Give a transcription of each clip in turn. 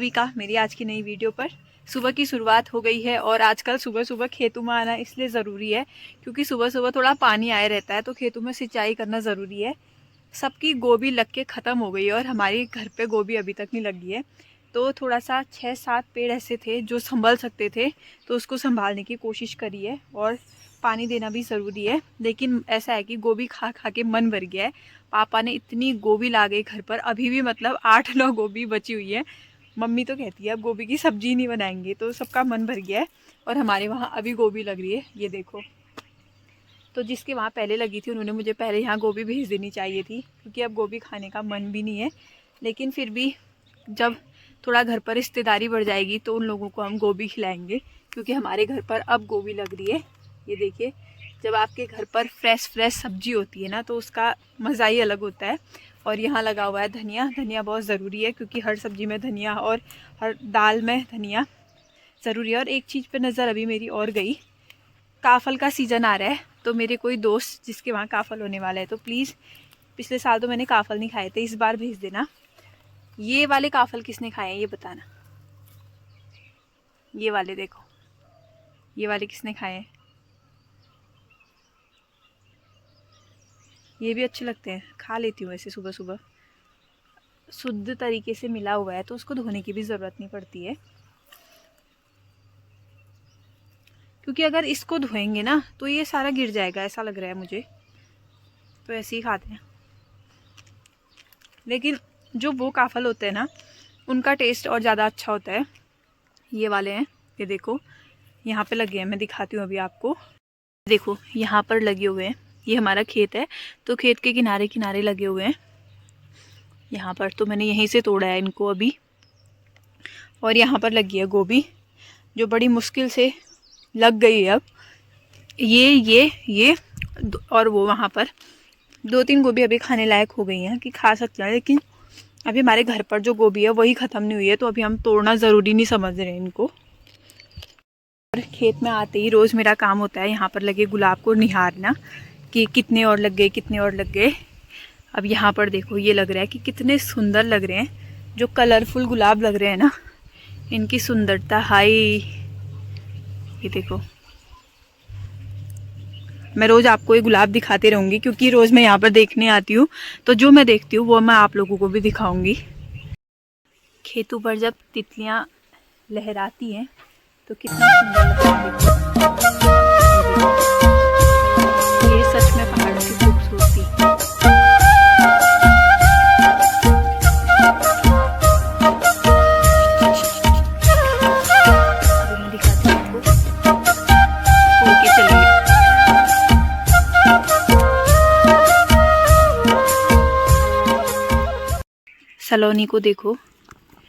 सभी का मेरी आज की नई वीडियो पर। सुबह की शुरुआत हो गई है और आजकल सुबह सुबह खेतों में आना इसलिए ज़रूरी है क्योंकि सुबह सुबह थोड़ा पानी आया रहता है तो खेतों में सिंचाई करना ज़रूरी है। सबकी गोभी लग के ख़त्म हो गई है और हमारे घर पे गोभी अभी तक नहीं लगी है। तो थोड़ा सा 6-7 पेड़ ऐसे थे जो संभल सकते थे तो उसको संभालने की कोशिश करी है और पानी देना भी ज़रूरी है। लेकिन ऐसा है कि गोभी खा खा के मन भर गया है। पापा ने इतनी गोभी ला गई घर पर, अभी भी मतलब 8-9 गोभी बची हुई है। मम्मी तो कहती है अब गोभी की सब्जी नहीं बनाएंगे, तो सबका मन भर गया है। और हमारे वहाँ अभी गोभी लग रही है, ये देखो। तो जिसके वहाँ पहले लगी थी उन्होंने मुझे पहले यहाँ गोभी भेज देनी चाहिए थी क्योंकि अब गोभी खाने का मन भी नहीं है। लेकिन फिर भी जब थोड़ा घर पर रिश्तेदारी बढ़ जाएगी तो उन लोगों को हम गोभी खिलाएंगे क्योंकि हमारे घर पर अब गोभी लग रही है। ये देखिए, जब आपके घर पर फ्रेश सब्जी होती है ना तो उसका मज़ा ही अलग होता है। और यहाँ लगा हुआ है धनिया। धनिया बहुत ज़रूरी है क्योंकि हर सब्ज़ी में धनिया और हर दाल में धनिया ज़रूरी है। और एक चीज़ पे नज़र अभी मेरी और गई, काफ़ल का सीज़न आ रहा है तो मेरे कोई दोस्त जिसके वहाँ काफ़ल होने वाला है तो प्लीज़, पिछले साल तो मैंने काफ़ल नहीं खाए थे, इस बार भेज देना। ये वाले काफ़ल किसने खाए हैं ये बताना। ये वाले देखो, ये वाले किसने खाए हैं। ये भी अच्छे लगते हैं, खा लेती हूँ ऐसे सुबह सुबह। शुद्ध तरीके से मिला हुआ है तो उसको धोने की भी ज़रूरत नहीं पड़ती है क्योंकि अगर इसको धोएंगे ना तो ये सारा गिर जाएगा, ऐसा लग रहा है मुझे। तो ऐसे ही खाते हैं। लेकिन जो वो काफ़ल होते हैं ना उनका टेस्ट और ज़्यादा अच्छा होता है। ये वाले हैं, ये देखो यहाँ पे लगे हैं, मैं दिखाती हूँ अभी आपको। देखो यहाँ पर लगे हुए हैं, ये हमारा खेत है तो खेत के किनारे किनारे लगे हुए हैं यहाँ पर। तो मैंने यहीं से तोड़ा है इनको अभी। और यहाँ पर लगी है गोभी जो बड़ी मुश्किल से लग गई है अब। ये और वो वहाँ पर 2-3 गोभी अभी खाने लायक हो गई हैं कि खा सकते हैं। लेकिन अभी हमारे घर पर जो गोभी है वही ख़त्म नहीं हुई है तो अभी हम तोड़ना ज़रूरी नहीं समझ रहे हैं इनको। और खेत में आते ही रोज़ मेरा काम होता है यहाँ पर लगे गुलाब को निहारना कि कितने और लग गए, कितने और लग गए। अब यहाँ पर देखो ये लग रहा है कि कितने सुंदर लग रहे हैं, जो कलरफुल गुलाब लग रहे हैं ना, इनकी सुंदरता हाय। ये देखो, मैं रोज़ आपको ये गुलाब दिखाते रहूँगी क्योंकि रोज़ मैं यहाँ पर देखने आती हूँ तो जो मैं देखती हूँ वो मैं आप लोगों को भी दिखाऊँगी। खेतों पर जब तितलियाँ लहराती हैं तो कितना सुंदर लगता है। ये सच में पहाड़ों की खूबसूरती। मैं दिखाती हूँ आपको, उड़ के चलेंगे। सलोनी को देखो,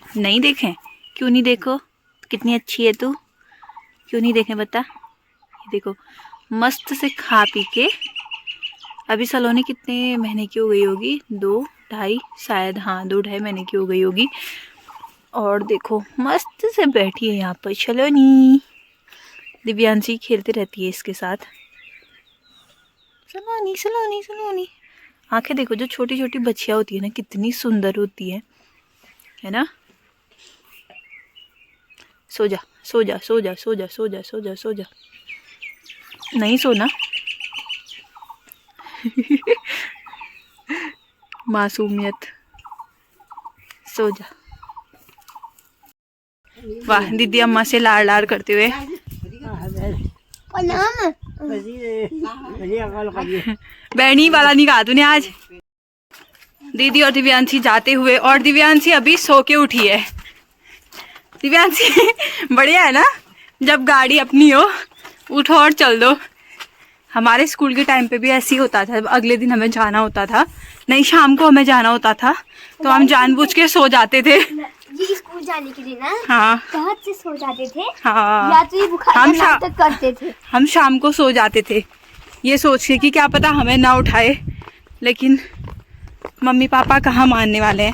नहीं देखें? क्यों नहीं देखो, कितनी अच्छी है तू, क्यों नहीं देखें बता। ये देखो मस्त से खा पी के। अभी सलोनी कितने महीने की हो गई होगी, 2-2.5 शायद, हाँ 2-2.5 महीने की हो गई होगी। और देखो मस्त से बैठी है यहाँ पर सलोनी। दिव्यांशी खेलते रहती है इसके साथ। सलोनी सलोनी सलोनी। आंखें देखो, जो छोटी छोटी बच्चियाँ होती है ना कितनी सुंदर होती है ना। सो जा सो जा सो जा सो जा सो जा सो जा सो जा। नहीं सोना। मासूमियत। सो जा। वाह, दीदी अम्मा से लाड़ लाड़ करते हुए। बैनी वाला नहीं कहा तूने आज। दीदी और दिव्यांशी जाते हुए, और दिव्यांशी अभी सो के उठी है। दिव्यांशी बढ़िया है ना, जब गाड़ी अपनी हो उठो और चल दो। हमारे स्कूल के टाइम पे भी ऐसे ही होता था, अगले दिन हमें जाना होता था, नहीं शाम को हमें जाना होता था तो हम जानबूझ के सो जाते थे जी स्कूल जाने के लिए ना। हाँ, बहुत से सो जाते थे। हाँ, या तो ये बुखार का नाटक करते थे। हम शाम को सो जाते थे ये सोच के कि क्या पता हमें ना उठाए। लेकिन मम्मी पापा कहाँ मानने वाले हैं,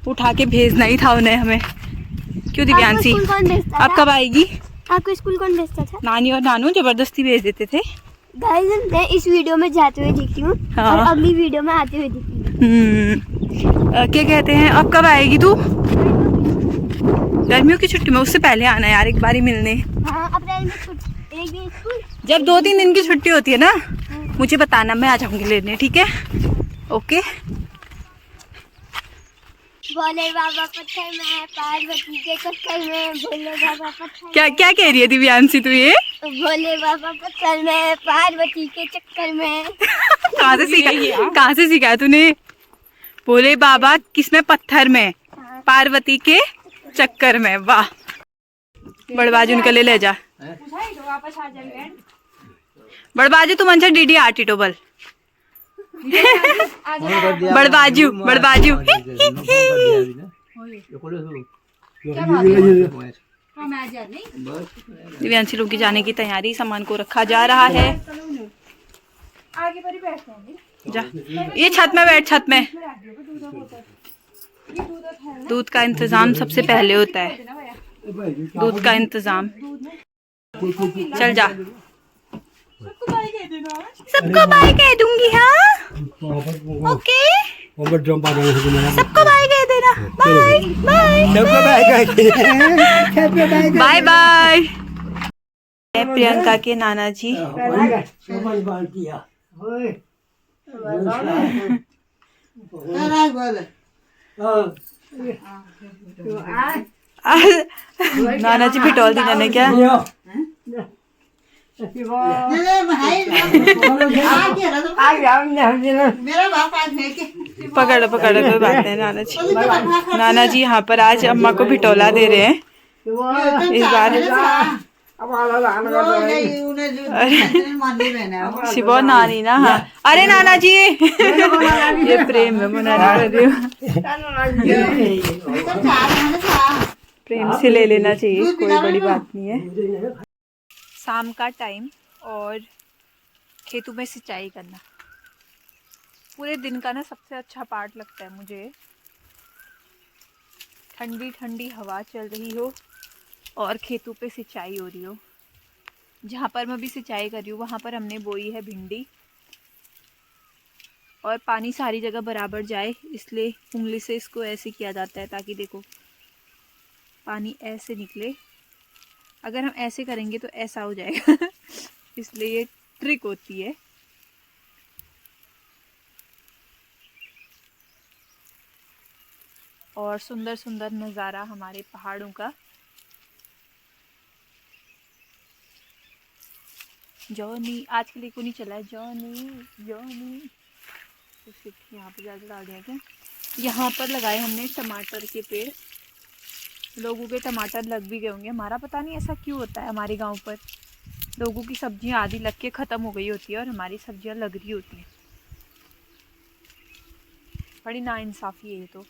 उठा के भेजना ही था उन्हें हमें। क्यों दिव्यांशी, अब कब आएगी? आपको स्कूल कौन भेजता था? नानी और नानू जबरदस्ती भेज देते थे। गाइस मैं इस वीडियो में जाते हुए दिखती हूँ। हाँ। और अगली वीडियो में आते हुए दिखती हूँ। क्या कहते हैं, अब कब आएगी तू? गर्मियों की छुट्टी में उससे पहले आना यार, एक बारी मिलने। हाँ, अप्रैल में छुट्टी, एक दिन स्कूल। जब 2-3 दिन की छुट्टी होती है ना, मुझे बताना, मैं आ जाऊंगी लेने, ठीक है? ओके। भोले बाबा पत्थर में, पार्वती के चक्कर में, भोले बाबा पत्थर क्या में। क्या कह रही है दिव्यांशी तू ये? भोले बाबा पत्थर में, पार्वती के चक्कर में। कहाँ से सीखा है तूने? भोले बाबा किसमें? पत्थर में, पार्वती के चक्कर में। वाह, बड़बाजू निकल ले जा। बड़बाजू तुम अच्छा डीडी आर्टी टोबल। बड़बाजू बड़बाजू। दिव्यांशी लोग की जाने की तैयारी, सामान को रखा जा रहा है। जा, ये छत में बैठ, छत में। दूध का इंतजाम सबसे पहले होता है, दूध का इंतजाम। चल जा, सबको बाय कह दूंगी। हाँ ओके, सबको बाय कह देना। Bye bye bye bye. Priyanka के नाना जी नाना जी बिटोल दी ने क्या? पकड़ पकड़, कोई बात नहीं। नाना जी यहाँ पर आज अम्मा को बिटोला दे रहे हैं इस बार। शिवो नानी ना। हाँ, अरे नाना जी ये प्रेम है, मुनाना कर रही हूँ। प्रेम से ले लेना चाहिए, कोई बड़ी बात नहीं है। शाम का टाइम और खेतों में सिंचाई करना पूरे दिन का ना सबसे अच्छा पार्ट लगता है मुझे। ठंडी ठंडी हवा चल रही हो और खेतों पे सिंचाई हो रही हो। जहाँ पर मैं भी सिंचाई कर रही हूँ वहाँ पर हमने बोई है भिंडी, और पानी सारी जगह बराबर जाए इसलिए उंगली से इसको ऐसे किया जाता है ताकि देखो पानी ऐसे निकले। अगर हम ऐसे करेंगे तो ऐसा हो जाएगा इसलिए ये ट्रिक होती है। और सुंदर सुंदर नज़ारा हमारे पहाड़ों का। जॉनी आज के लिए को नहीं चला है। जॉनी जॉनी यहाँ पे ज़्यादा डाल दिया क्या? यहाँ पर लगाए हमने टमाटर के पेड़। लोगों के टमाटर लग भी गए होंगे, हमारा पता नहीं ऐसा क्यों होता है। हमारे गांव पर लोगों की सब्जियां आधी लग के ख़त्म हो गई होती है और हमारी सब्जियां लग रही होती हैं। बड़ी नाइंसाफ़ी है ये तो।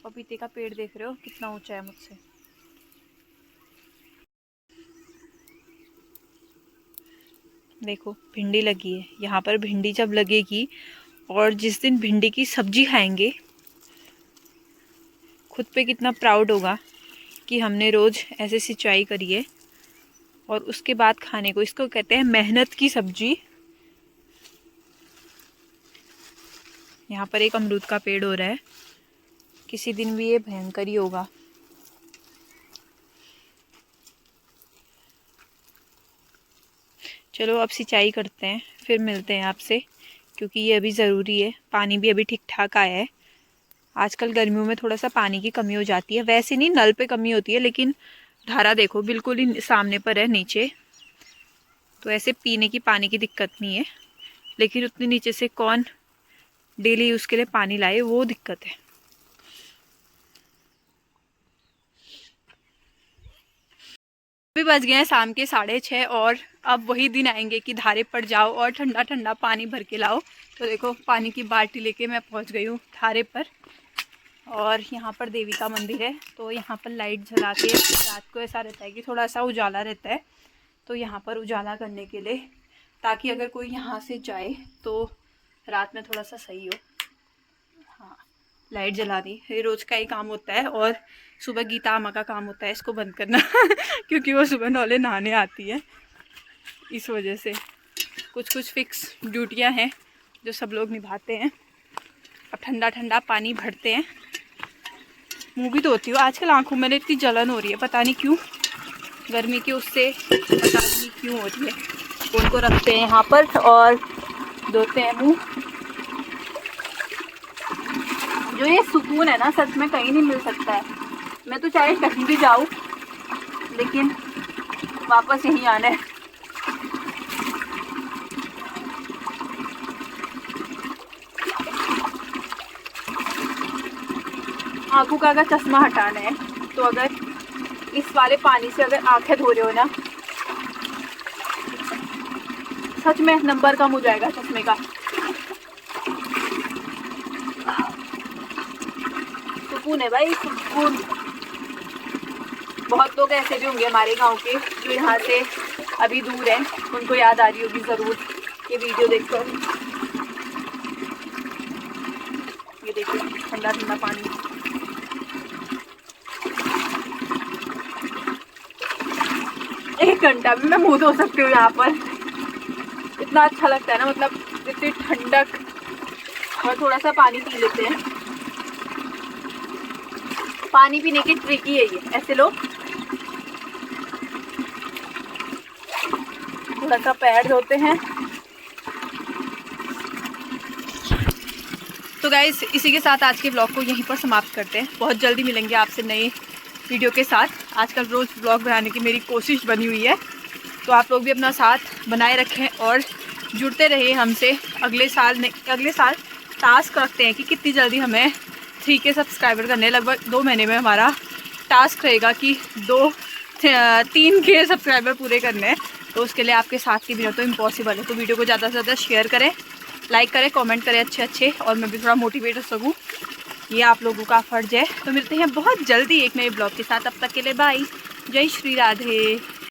पपीते का पेड़ देख रहे हो कितना ऊंचा है मुझसे। देखो भिंडी लगी है यहाँ पर। भिंडी जब लगेगी और जिस दिन भिंडी की सब्जी खाएंगे, खुद पे कितना प्राउड होगा कि हमने रोज़ ऐसे सिंचाई करी है और उसके बाद खाने को। इसको कहते हैं मेहनत की सब्जी। यहाँ पर एक अमरूद का पेड़ हो रहा है, किसी दिन भी ये भयंकर ही होगा। चलो अब सिंचाई करते हैं, फिर मिलते हैं आपसे, क्योंकि ये अभी ज़रूरी है। पानी भी अभी ठीक ठाक आया है। आजकल गर्मियों में थोड़ा सा पानी की कमी हो जाती है। वैसे नहीं नल पे कमी होती है, लेकिन धारा देखो बिल्कुल ही सामने पर है नीचे, तो ऐसे पीने की पानी की दिक्कत नहीं है। लेकिन उतनी नीचे से कौन डेली यूज़ के लिए पानी लाए, वो दिक्कत है। अभी बज गए हैं शाम के 6:30 और अब वही दिन आएंगे कि धारे पर जाओ और ठंडा ठंडा पानी भर के लाओ। तो देखो पानी की बाल्टी लेके मैं पहुंच गई हूँ धारे पर। और यहाँ पर देवी का मंदिर है, तो यहाँ पर लाइट जला के रात को ऐसा रहता है कि थोड़ा सा उजाला रहता है, तो यहाँ पर उजाला करने के लिए, ताकि अगर कोई यहाँ से जाए तो रात में थोड़ा सा सही हो। हाँ, लाइट जला दी। ये रोज़ का ही काम होता है। और सुबह गीता अम्मा का काम होता है इसको बंद करना क्योंकि वो सुबह नौले नहाने आती है, इस वजह से कुछ कुछ फिक्स ड्यूटियाँ हैं जो सब लोग निभाते हैं। अब ठंडा ठंडा पानी भरते हैं मुँह भी धोती हूँ। आजकल आँखों में इतनी जलन हो रही है, पता नहीं क्यों, गर्मी के उससे पता नहीं क्यों हो रही है। उनको रखते हैं यहाँ पर और धोते हैं मुँह। जो ये सुकून है ना, सच में कहीं नहीं मिल सकता है। मैं तो चाहे कहीं भी जाऊँ, लेकिन वापस यहीं आना है। आंखों का अगर चश्मा हटाना है तो अगर इस वाले पानी से अगर आंखें धो रहे हो ना, सच में नंबर कम हो जाएगा चश्मे का। सुकून है भाई, सुकून। बहुत लोग ऐसे भी होंगे हमारे गांव के जो यहाँ से अभी दूर हैं, उनको याद आ रही होगी ज़रूर ये वीडियो देखकर। ये देखिए ठंडा ठंडा पानी। एक घंटा भी मैं मुँह धो सकती हूँ यहाँ पर, इतना अच्छा लगता है ना, मतलब इतनी ठंडक। और थोड़ा सा पानी पी लेते हैं। पानी पीने की ट्रिक ही है ये, ऐसे लो, थोड़ा सा पैर धोते हैं। तो गाइस, इसी के साथ आज के ब्लॉग को यहीं पर समाप्त करते हैं। बहुत जल्दी मिलेंगे आपसे नए वीडियो के साथ। आजकल रोज़ ब्लॉग बनाने की मेरी कोशिश बनी हुई है, तो आप लोग भी अपना साथ बनाए रखें और जुड़ते रहिए हमसे। अगले साल टास्क रखते हैं कि कितनी जल्दी हमें 3K सब्सक्राइबर करने। लगभग 2 महीने में हमारा टास्क रहेगा कि 3K सब्सक्राइबर पूरे करने हैं। तो उसके लिए आपके साथ के बिना तो इम्पॉसिबल है। तो वीडियो को ज़्यादा से ज़्यादा शेयर करें, लाइक करें, कमेंट करें अच्छे, और मैं भी थोड़ा मोटिवेट हो सकूँ, ये आप लोगों का फ़र्ज़ है। तो मिलते हैं बहुत जल्दी एक नए ब्लॉग के साथ। अब तक के लिए बाय, जय श्री राधे।